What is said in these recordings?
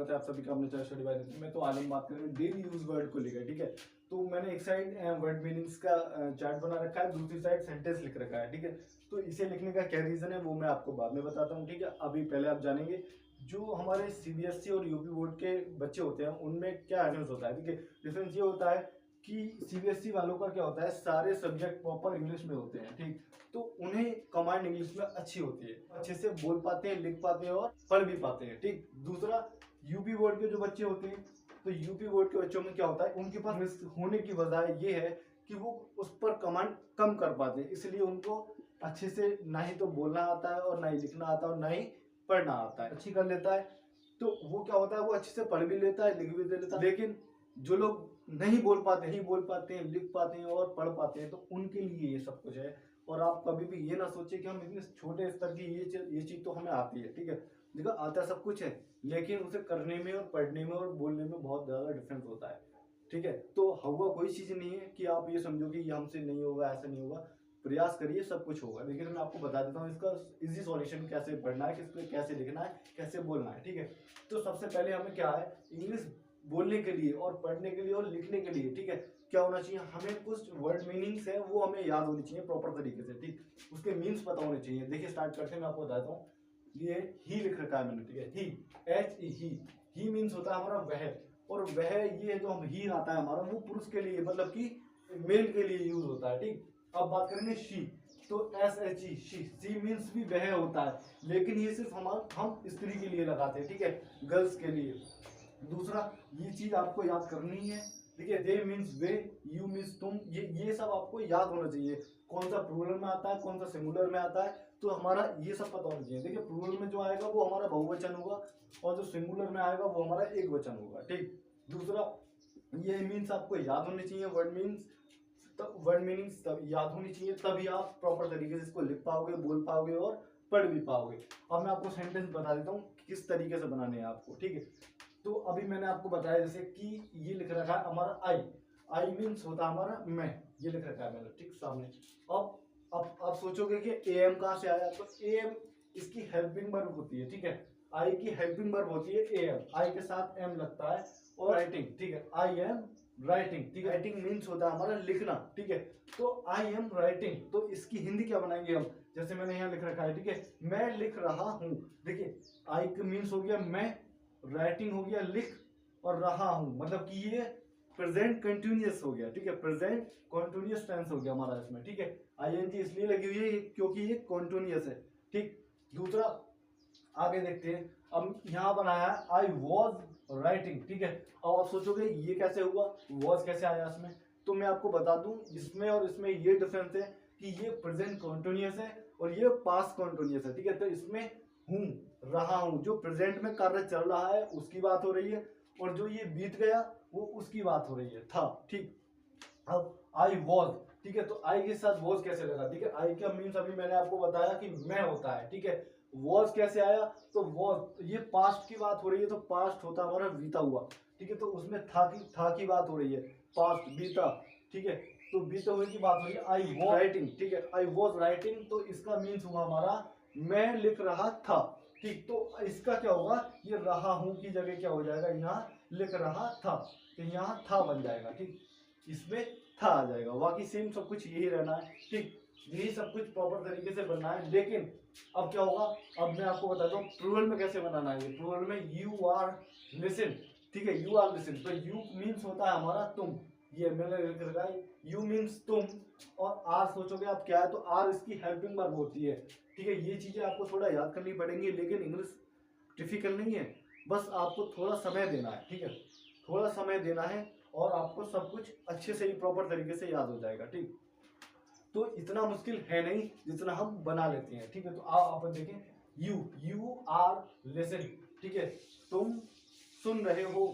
स्वागत है आप सभी का अपने चैनल स्टडी बाय नितिन। मैं तो आलम बात कर रहा हूँ डेली यूज वर्ड को लेकर, ठीक है। तो मैंने एक साइड वर्ड मीनिंग्स का चार्ट बना रखा है, दूसरी साइड सेंटेंस लिख रखा है, ठीक है। तो इसे लिखने का क्या रीजन है वो मैं आपको बाद में बताता हूँ, ठीक है। अभी पहले आप जानेंगे जो हमारे सीबीएसई और यूपी बोर्ड के बच्चे होते हैं उनमें क्या डिफरेंस होता है, ठीक है। डिफरेंस ये होता है कि सीबीएसई वालों का क्या होता है, सारे सब्जेक्ट प्रॉपर इंग्लिश में होते हैं, ठीक। तो उन्हें कमांड इंग्लिश में अच्छी होती है, अच्छे से बोल पाते हैं, लिख पाते हैं और पढ़ भी पाते हैं, ठीक। दूसरा, यूपी बोर्ड के जो बच्चे होते हैं, तो यूपी बोर्ड के बच्चों में क्या होता है, उनके पास रिस्क होने की वजह ये है कि वो उस पर कमांड कम कर पाते हैं, इसलिए उनको अच्छे से ना ही तो बोलना आता है और ना ही लिखना आता है और ना ही पढ़ना आता है। अच्छी कर लेता है तो वो क्या होता है, वो अच्छे से पढ़ भी लेता है, लिख भी लेता है। लेकिन जो लोग नहीं बोल पाते हैं, लिख पाते हैं और पढ़ पाते हैं, तो उनके लिए ये सब कुछ है। और आप कभी भी ये ना सोचिए कि हम इतने छोटे स्तर की ये चीज तो हमें आती है, ठीक है। देखो आता सब कुछ है, लेकिन उसे करने में और पढ़ने में और बोलने में बहुत ज्यादा डिफरेंस होता है, ठीक है। तो हुआ कोई चीज नहीं है कि आप ये समझो कि ये हमसे नहीं होगा, ऐसा नहीं होगा। प्रयास करिए, सब कुछ होगा। लेकिन मैं आपको बता देता हूँ इसका इजी सॉल्यूशन कैसे पढ़ना है, किसको कैसे लिखना है, कैसे बोलना है, ठीक है। तो सबसे पहले हमें क्या है, इंग्लिश बोलने के लिए और पढ़ने के लिए और लिखने के लिए, ठीक है, क्या होना चाहिए, हमें कुछ वर्ड मीनिंग्स है वो हमें याद होनी चाहिए प्रॉपर तरीके से, ठीक। उसके मीन्स पता होने चाहिए। देखिए स्टार्ट करते हैं, मैं आपको बताता हूँ। ये ही लिख रखा है मैंने, ठीक है। ही ही मीन्स होता है हमारा वह, और वह ये जो हम ही आता है हमारा वो पुरुष के लिए, मतलब कि मेल के लिए यूज होता है, ठीक। अब बात करेंगे शी, तो SHE शी मीन्स भी वह होता है, लेकिन ये सिर्फ हम स्त्री के लिए लगाते हैं, ठीक है, गर्ल्स के लिए। दूसरा, ये चीज आपको याद करनी है, ठीक है। दे मीन्स वे, यू मीन्स तुम, ये सब आपको याद होना चाहिए। कौन सा प्लूरल में आता है, कौन सा सिंगुलर में आता है, तो हमारा ये सब पता होना चाहिए। देखिए प्लूरल में जो आएगा वो हमारा बहुवचन होगा और जो सिंगुलर में आएगा वो हमारा एक वचन होगा, ठीक। दूसरा, ये मीन्स आपको याद होने चाहिए, वर्ड मीन्स वर्ड मीनिंग्स तब याद होनी चाहिए, तभी आप प्रॉपर तरीके से इसको लिख पाओगे, बोल पाओगे और पढ़ भी पाओगे। अब मैं आपको सेंटेंस बता देता हूँ किस तरीके से बनाने हैं आपको, ठीक है। तो अभी मैंने आपको बताया जैसे कि ये लिख रखा है हमारा आई मीन्स होता है हमारा मैं, ये लिख रखा है मैंने, ठीक, सामने। अब आप सोचोगे कि एम कहाँ से आया, तो एम इसकी हेल्पिंग वर्ब होती है, ठीक है। आई की हेल्पिंग वर्ब होती है एम, आई के साथ एम लगता है, और राइटिंग, ठीक है, आई एम राइटिंग, ठीक है। राइटिंग मीन्स होता है हमारा लिखना, ठीक है। तो आई एम राइटिंग, तो इसकी हिंदी क्या बनाएंगे हम, जैसे मैंने यहाँ लिख रखा है, ठीक है, मैं लिख रहा हूँ। देखिए आई का मीन्स हो गया मैं, राइटिंग हो गया लिख, और रहा हूं मतलब कि ये प्रेजेंट कंटिन्यूअस हो गया, ठीक है, प्रेजेंट कंटिन्यूअस टेंस हो गया हमारा इसमें, ठीक है। आईएनजी इसलिए लगी हुई है क्योंकि ये कंटिन्यूअस है, ठीक। दूसरा, आगे देखते हैं। अब यहाँ बनाया है आई वॉज राइटिंग, ठीक है। अब आप सोचोगे ये कैसे हुआ, वॉज कैसे आया इसमें, तो मैं आपको बता दूं इसमें और इसमें ये डिफरेंस है कि ये प्रेजेंट कंटिन्यूअस है और ये पास्ट कंटिन्यूअस है, ठीक है। तो इसमें हूं, रहा हूं, जो प्रेजेंट में कार्य चल रहा है उसकी बात हो रही है, और जो ये बीत गया वो उसकी बात हो रही है, था, ठीक। अब आई वॉज, ठीक है, तो आई के साथ वॉज कैसे लगा, ठीक है। आई का मीन्स अभी मैंने आपको बताया कि मैं होता है, ठीक है। वॉज कैसे आया, तो वॉज ये पास्ट की बात हो रही है, तो पास्ट होता हमारा बीता हुआ, ठीक है। तो उसमें था की बात हो रही है, पास्ट बीता, ठीक है। तो बीते हुए की बात हो रही है। आई वॉज राइटिंग, ठीक है, आई वॉज राइटिंग, तो इसका मीन्स हुआ हमारा मैं लिख रहा था, ठीक। तो इसका क्या होगा, ये रहा हूं की जगह क्या हो जाएगा, यहाँ लिख रहा था, तो यहाँ था बन जाएगा, ठीक। इसमें था आ जाएगा, बाकी सेम सब कुछ यही रहना है, ठीक। यही सब कुछ प्रॉपर तरीके से बनना है। लेकिन अब क्या होगा, अब मैं आपको बताता हूँ प्लूरल में कैसे बनाना है। प्लूरल में यू आर लिसन, ठीक है, यू आर लिसन, तो यू मीन्स होता है हमारा तुम, ये मैंने लिख रखा है, यू मीन्स तुम, और आर सोचोगे आप क्या है, तो आर इसकी हेल्पिंग वर्ब होती है, ठीक है। ये चीजें आपको थोड़ा याद करनी पड़ेंगी, लेकिन इंग्लिश डिफिकल्ट नहीं है, बस आपको थोड़ा समय देना है, ठीक है, थोड़ा समय देना है और आपको सब कुछ अच्छे से ही प्रॉपर तरीके से याद हो जाएगा, ठीक। तो इतना मुश्किल है नहीं जितना हम बना लेते हैं, ठीक है। तो आप अपन देखें, यू आर लिसनिंग, ठीक है, तुम सुन रहे हो,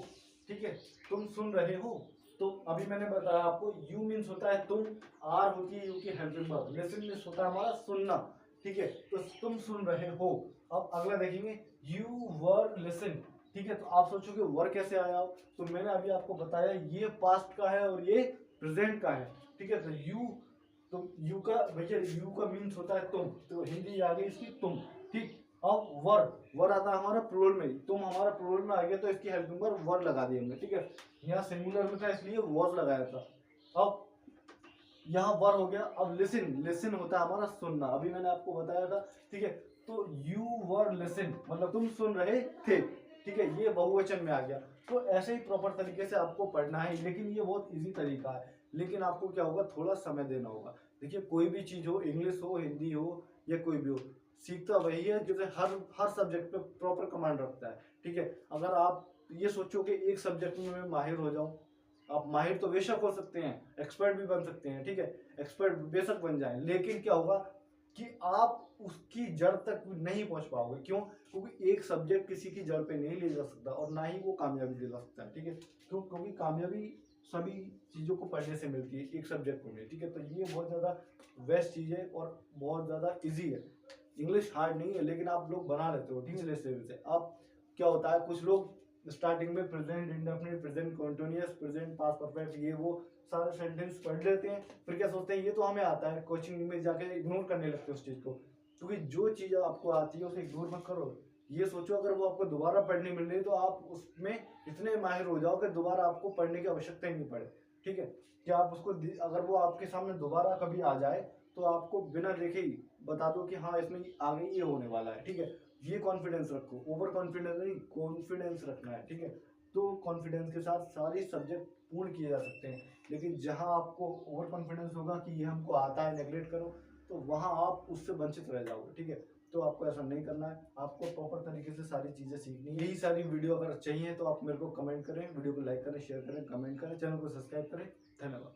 ठीक है, तुम सुन रहे हो। तो अभी मैंने बताया आपको यू मीन्स होता है तुम, आर होती है यू की हेल्पिंग वर्ब, लिसन मीन्स होता है हमारा सुनना, ठीक है। तो तुम सुन रहे हो। अब अगला देखेंगे, यू वर लिसन, ठीक है। तो आप सोचोगे वर कैसे आया, तो मैंने अभी आपको बताया ये पास्ट का है और ये प्रेजेंट का है, ठीक है। तो यू का भैया, यू का मीन्स होता है तुम, तो हिंदी आ गई इसकी तुम, ठीक। अब वर आता है हमारा प्लूरल में, तुम हमारा प्लूरल में आ गया तो इसकी हेल्पिंग वर्ब वर लगा दिया हमने, ठीक है। यहाँ सिंगुलर में था इसलिए वॉज लगाया था। अब यहाँ वर हो गया। अब लिसन होता है हमारा सुनना, अभी मैंने आपको बताया था, ठीक है। तो यू वर लिसन मतलब तुम सुन रहे थे, ठीक है, ये बहुवचन में आ गया। तो ऐसे ही प्रॉपर तरीके से आपको पढ़ना है, लेकिन ये बहुत इजी तरीका है, लेकिन आपको क्या होगा, थोड़ा समय देना होगा। देखिए कोई भी चीज हो, इंग्लिश हो, हिंदी हो या कोई भी हो, सीखता वही है जैसे हर सब्जेक्ट पे प्रॉपर कमांड रखता है, ठीक है। अगर आप ये सोचो कि एक सब्जेक्ट में मैं माहिर हो जाऊं, आप माहिर तो बेशक हो सकते हैं, एक्सपर्ट भी बन सकते हैं, ठीक है, एक्सपर्ट बेशक बन जाएं, लेकिन क्या होगा कि आप उसकी जड़ तक नहीं पहुंच पाओगे। क्यों? क्योंकि एक सब्जेक्ट किसी की जड़ पे नहीं ले जा सकता और ना ही वो कामयाबी दिला सकता है, ठीक है। क्यों? क्योंकि कामयाबी सभी चीजों को पढ़ने से मिलती है, एक सब्जेक्ट को नहीं, ठीक है। तो ये बहुत ज्यादा बेस्ट चीज है और बहुत ज्यादा इजी है। इंग्लिश हार्ड नहीं है, लेकिन आप लोग बना लेते हो, ठीक है, इंग्लिश लेवल से। अब क्या होता है, कुछ लोग स्टार्टिंग में present indefinite, present continuous, present past perfect, ये वो सारे सेंटेंस पढ़ लेते हैं, फिर क्या सोचते हैं ये तो हमें आता है, कोचिंग में जाके इग्नोर करने लगते हैं उस चीज को। क्योंकि जो चीज आपको आती है उसे इग्नोर मत करो, ये सोचो अगर वो आपको दोबारा पढ़नी मिल रही है तो आप उसमें इतने माहिर हो जाओ कि दोबारा आपको पढ़ने की आवश्यकता ही नहीं पड़े, ठीक है। कि आप उसको अगर वो आपके सामने दोबारा कभी आ जाए तो आपको बिना देखे ही बता दो कि हाँ इसमें आगे ये होने वाला है, ठीक है। ये कॉन्फिडेंस रखो, ओवर कॉन्फिडेंस नहीं, कॉन्फिडेंस रखना है, ठीक है। तो कॉन्फिडेंस के साथ सारे सब्जेक्ट पूर्ण किए जा सकते हैं, लेकिन जहां आपको ओवर कॉन्फिडेंस होगा कि ये हमको आता है, नेगलेक्ट करो, तो वहां आप उससे वंचित रह जाओगे, ठीक है। तो आपको ऐसा नहीं करना है, आपको प्रॉपर तरीके से सारी चीजें सीखनी है। यही सारी वीडियो अगर चाहिए तो आप मेरे को कमेंट करें, वीडियो को लाइक करें, शेयर करें, कमेंट करें, चैनल को सब्सक्राइब करें। धन्यवाद।